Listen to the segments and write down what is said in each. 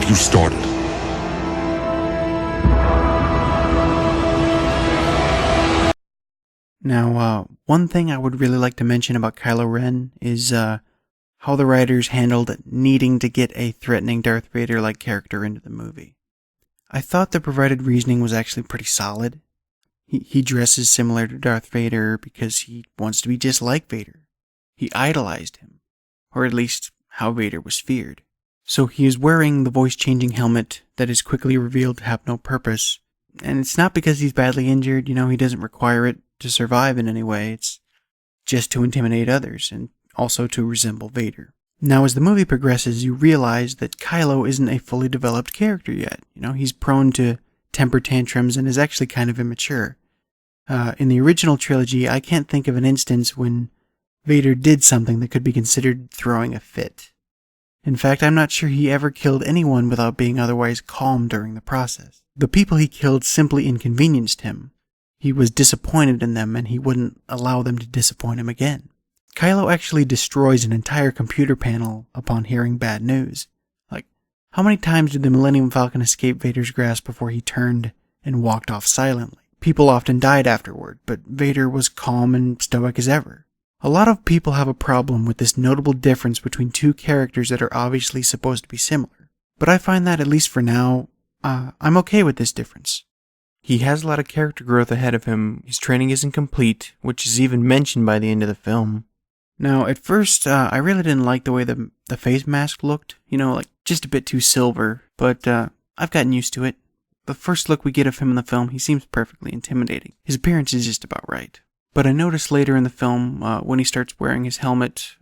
you started. Now, one thing I would really like to mention about Kylo Ren is how the writers handled needing to get a threatening Darth Vader-like character into the movie. I thought the provided reasoning was actually pretty solid. He dresses similar to Darth Vader because he wants to be just like Vader. He idolized him, or at least how Vader was feared. So he is wearing the voice-changing helmet that is quickly revealed to have no purpose. And it's not because he's badly injured, he doesn't require it to survive in any way. It's just to intimidate others and also to resemble Vader. Now, as the movie progresses, you realize that Kylo isn't a fully developed character yet. He's prone to temper tantrums and is actually kind of immature. In the original trilogy, I can't think of an instance when Vader did something that could be considered throwing a fit. In fact, I'm not sure he ever killed anyone without being otherwise calm during the process. The people he killed simply inconvenienced him. He was disappointed in them, and he wouldn't allow them to disappoint him again. Kylo actually destroys an entire computer panel upon hearing bad news. How many times did the Millennium Falcon escape Vader's grasp before he turned and walked off silently? People often died afterward, but Vader was calm and stoic as ever. A lot of people have a problem with this notable difference between two characters that are obviously supposed to be similar. But I find that, at least for now, I'm okay with this difference. He has a lot of character growth ahead of him. His training isn't complete, which is even mentioned by the end of the film. Now, at first, I really didn't like the way the face mask looked, just a bit too silver, but I've gotten used to it. The first look we get of him in the film, he seems perfectly intimidating. His appearance is just about right. But I noticed later in the film, when he starts wearing his helmet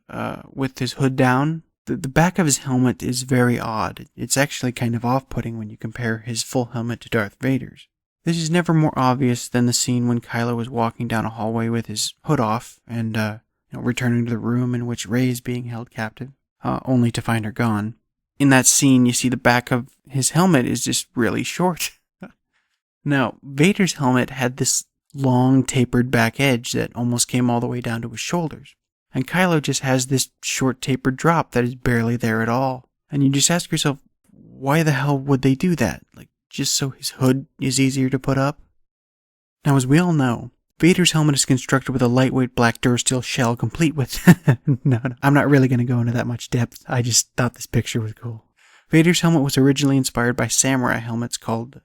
with his hood down, the back of his helmet is very odd. It's actually kind of off-putting when you compare his full helmet to Darth Vader's. This is never more obvious than the scene when Kylo is walking down a hallway with his hood off and returning to the room in which Rey is being held captive, only to find her gone. In that scene, you see the back of his helmet is just really short. Now, Vader's helmet had this long, tapered back edge that almost came all the way down to his shoulders. And Kylo just has this short, tapered drop that is barely there at all. And you just ask yourself, why the hell would they do that? Just so his hood is easier to put up? Now, as we all know, Vader's helmet is constructed with a lightweight black Durasteel shell complete with... No, I'm not really going to go into that much depth. I just thought this picture was cool. Vader's helmet was originally inspired by samurai helmets called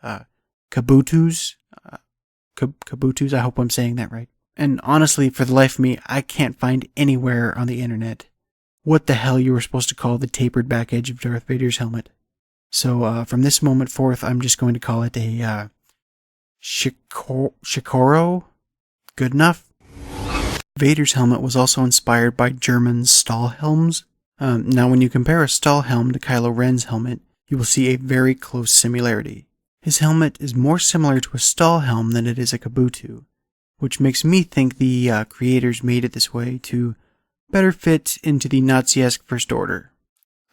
kabutos. Kabutos, I hope I'm saying that right. And honestly, for the life of me, I can't find anywhere on the internet what the hell you were supposed to call the tapered back edge of Darth Vader's helmet. So from this moment forth, I'm just going to call it a Shikoro. Good enough? Vader's helmet was also inspired by German Stahlhelms. Now, when you compare a Stahlhelm to Kylo Ren's helmet, you will see a very close similarity. His helmet is more similar to a Stahlhelm than it is a Kabuto, which makes me think the creators made it this way to better fit into the Nazi-esque First Order.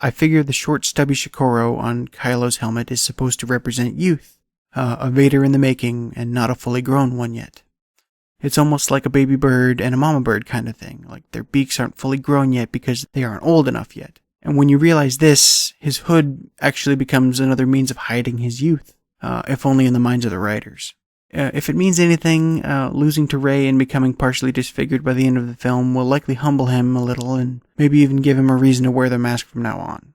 I figure the short stubby Shikoro on Kylo's helmet is supposed to represent youth, a Vader in the making and not a fully grown one yet. It's almost like a baby bird and a mama bird kind of thing, like their beaks aren't fully grown yet because they aren't old enough yet. And when you realize this, his hood actually becomes another means of hiding his youth, if only in the minds of the writers. If it means anything, losing to Rey and becoming partially disfigured by the end of the film will likely humble him a little and maybe even give him a reason to wear the mask from now on.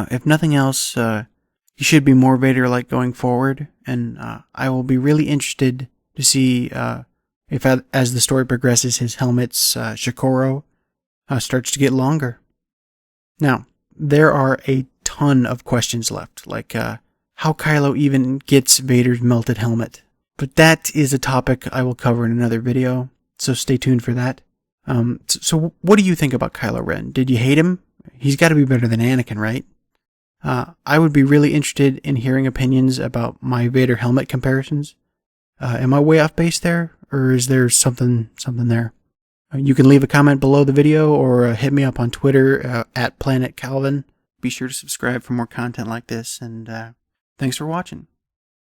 If nothing else, he should be more Vader-like going forward, and I will be really interested to see if as the story progresses, his helmet's Shikoro starts to get longer. Now, there are a ton of questions left, like how Kylo even gets Vader's melted helmet. But that is a topic I will cover in another video, so stay tuned for that. So what do you think about Kylo Ren? Did you hate him? He's got to be better than Anakin, right? I would be really interested in hearing opinions about my Vader helmet comparisons. Am I way off base there, or is there something there? You can leave a comment below the video or hit me up on Twitter at Planet Calvin. Be sure to subscribe for more content like this, and thanks for watching.